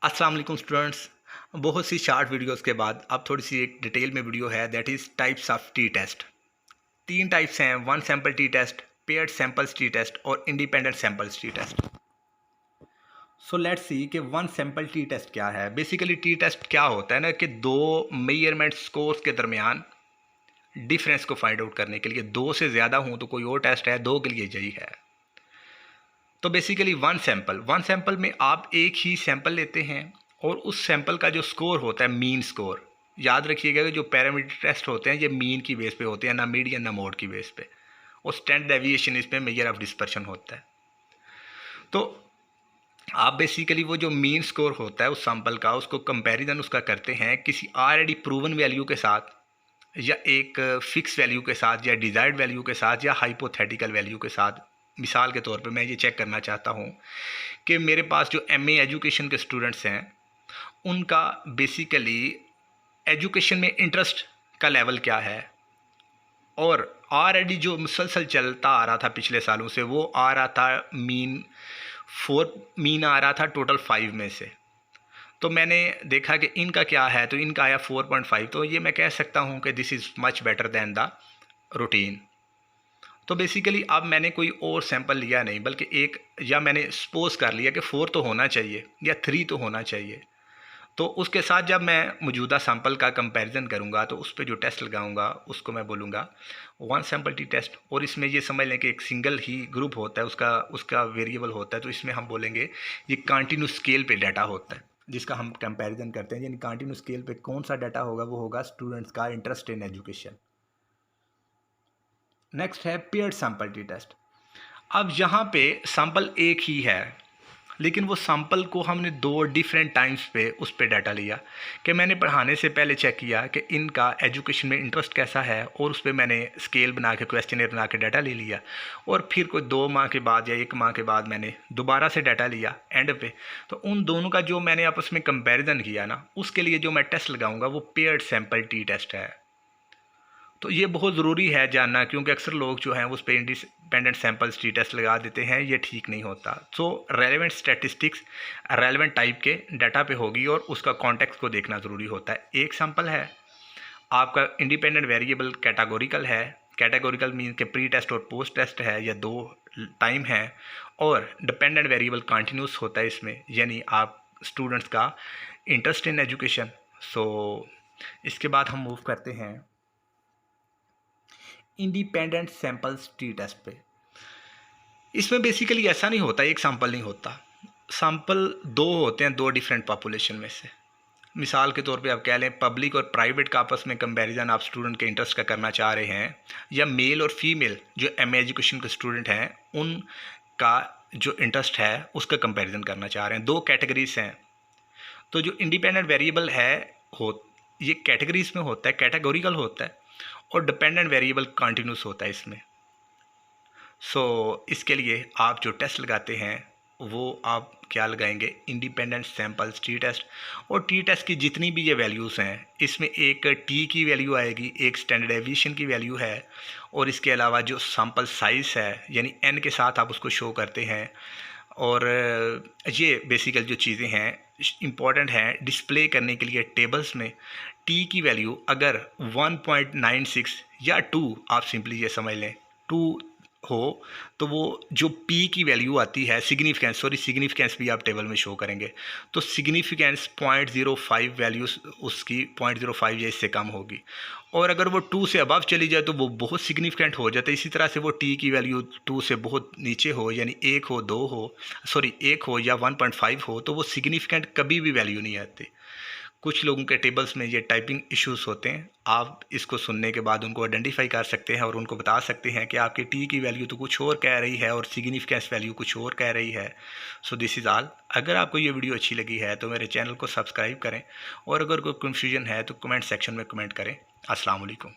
अस्सलाम वालेकुम स्टूडेंट्स। बहुत सी शार्ट वीडियोस के बाद अब थोड़ी सी एक डिटेल में वीडियो है, that is types of T test. तीन टाइप्स हैं, one sample T test, paired samples T test और independent samples T test. So let's see कि वन सैम्पल टी टेस्ट क्या है। बेसिकली टी टेस्ट क्या होता है ना कि दो मेजरमेंट स्कोर्स के दरमियान डिफरेंस को फाइंड आउट करने के लिए, दो से ज़्यादा हूँ तो कोई और टेस्ट है, दो के लिए यही है। तो बेसिकली वन सैंपल में आप एक ही सैंपल लेते हैं और उस सैंपल का जो स्कोर होता है, मीन स्कोर, याद रखिएगा कि जो पैरामीटर टेस्ट होते हैं ये मीन की बेस पे होते हैं, ना मीडियन ना मोड की बेस पे, और स्टैंडर्ड डेविएशन इसमें मेजर ऑफ डिस्पर्शन होता है। तो आप बेसिकली वो जो मीन स्कोर होता है उस सैंपल का, उसको कंपैरिजन उसका करते हैं किसी ऑलरेडी प्रूवन वैल्यू के साथ, या एक फिक्स वैल्यू के साथ, या डिज़ायर्ड वैल्यू के साथ, या हाइपोथेटिकल वैल्यू के साथ। मिसाल के तौर पे मैं ये चेक करना चाहता हूँ कि मेरे पास जो एमए एजुकेशन के स्टूडेंट्स हैं उनका बेसिकली एजुकेशन में इंटरेस्ट का लेवल क्या है, और ऑलरेडी जो मुसलसल चलता आ रहा था पिछले सालों से वो आ रहा था मीन आ रहा था टोटल 5 में से। तो मैंने देखा कि इनका क्या है, तो इनका आया 4.5। तो ये मैं कह सकता हूँ कि this is much better than the routine. तो बेसिकली अब मैंने कोई और सैंपल लिया नहीं, बल्कि एक, या मैंने सपोज कर लिया कि 4 तो होना चाहिए या 3 तो होना चाहिए। तो उसके साथ जब मैं मौजूदा सैंपल का कंपैरिजन करूँगा तो उस पर जो टेस्ट लगाऊंगा उसको मैं बोलूँगा वन सैंपल टी टेस्ट। और इसमें ये समझ लें कि एक सिंगल ही ग्रुप होता है, उसका वेरिएबल होता है। तो इसमें हम बोलेंगे ये कंटिन्यूस स्केल पे डाटा होता है जिसका हम कंपैरिजन करते हैं। यानी कंटिन्यूस स्केल पे कौन सा डाटा होगा, वो होगा स्टूडेंट्स का इंटरेस्ट इन एजुकेशन। नेक्स्ट है पेयर्ड सैंपल टी टेस्ट। अब यहाँ पे सैंपल एक ही है, लेकिन वो सैंपल को हमने दो डिफरेंट टाइम्स पे उस पर डाटा लिया। कि मैंने पढ़ाने से पहले चेक किया कि इनका एजुकेशन में इंटरेस्ट कैसा है, और उस पर मैंने स्केल बना के, क्वेश्चनर बना के डाटा ले लिया। और फिर कोई 2 माह के बाद या 1 माह के बाद मैंने दोबारा से डाटा लिया एंड पे। तो उन दोनों का जो मैंने आपस में कंपैरिजन किया ना, उसके लिए जो मैं टेस्ट लगाऊंगा वो पेयर्ड सैंपल टी टेस्ट है। तो ये बहुत ज़रूरी है जानना, क्योंकि अक्सर लोग जो हैं उस पर इंडिपेंडेंट सैंपल्स टी टेस्ट लगा देते हैं, ये ठीक नहीं होता। सो रेलेवेंट स्टैटिस्टिक्स रेलेवेंट टाइप के डाटा पे होगी और उसका कॉन्टेक्स्ट को देखना ज़रूरी होता है। एक सैंपल है आपका, इंडिपेंडेंट वेरिएबल कैटेगोरिकल है। कैटेगोरिकल मीन के प्री टेस्ट और पोस्ट टेस्ट है, या 2 टाइम है। और डिपेंडेंट वेरिएबल कंटिन्यूस होता है इसमें, यानी आप स्टूडेंट्स का इंटरेस्ट इन एजुकेशन। सो इसके बाद हम मूव करते हैं इंडिपेंडेंट सैंपल्स टी टेस्ट पे। इसमें बेसिकली ऐसा नहीं होता, एक सैंपल नहीं होता, सैंपल 2 होते हैं, 2 डिफरेंट पॉपुलेशन में से। मिसाल के तौर पे आप कह लें पब्लिक और प्राइवेट का आपस में कंपैरिजन आप स्टूडेंट के इंटरेस्ट का करना चाह रहे हैं, या मेल और फीमेल जो एम एजुकेशन के स्टूडेंट हैं उनका जो इंटरेस्ट है उसका कंपैरिजन करना चाह रहे हैं। 2 कैटेगरीज हैं। तो जो इंडिपेंडेंट वेरिएबल है ये कैटेगरीज में होता है, कैटेगोरिकल होता है, और डिपेंडेंट वेरिएबल कंटिन्यूस होता है इसमें। सो इसके लिए आप जो टेस्ट लगाते हैं वो आप क्या लगाएंगे, इंडिपेंडेंट सैंपल्स टी टेस्ट। और टी टेस्ट की जितनी भी ये वैल्यूज़ हैं, इसमें एक टी की वैल्यू आएगी, एक स्टैंडर्ड डेविएशन की वैल्यू है, और इसके अलावा जो सैंपल साइज़ है यानी एन के साथ आप उसको शो करते हैं। और ये बेसिकल जो चीज़ें हैं इम्पॉर्टेंट हैं डिस्प्ले करने के लिए टेबल्स में। टी की वैल्यू अगर 1.96 या 2, आप सिंपली ये समझ लें 2 हो, तो वो जो पी की वैल्यू आती है, सिग्निफिकेंस भी आप टेबल में शो करेंगे। तो सिग्निफिकेंस 0.05 वैल्यूज उसकी 0.05 या इससे कम होगी। और अगर वो 2 से अबव चली जाए तो वो बहुत सिग्निफिकेंट हो जाता है। इसी तरह से वो टी की वैल्यू 2 से बहुत नीचे हो, यानी 1 हो, 2 हो, 1 हो या 1.5 हो, तो वो सिग्निफिकेंट कभी भी वैल्यू नहीं आती। कुछ लोगों के टेबल्स में ये टाइपिंग इश्यूज होते हैं। आप इसको सुनने के बाद उनको आइडेंटिफाई कर सकते हैं और उनको बता सकते हैं कि आपकी टी की वैल्यू तो कुछ और कह रही है और सिग्निफिकेंस वैल्यू कुछ और कह रही है। So this is all. अगर आपको ये वीडियो अच्छी लगी है तो मेरे चैनल को सब्सक्राइब करें, और अगर कोई कन्फ्यूजन है तो कमेंट सेक्शन में कमेंट करें। अस्सलाम वालेकुम।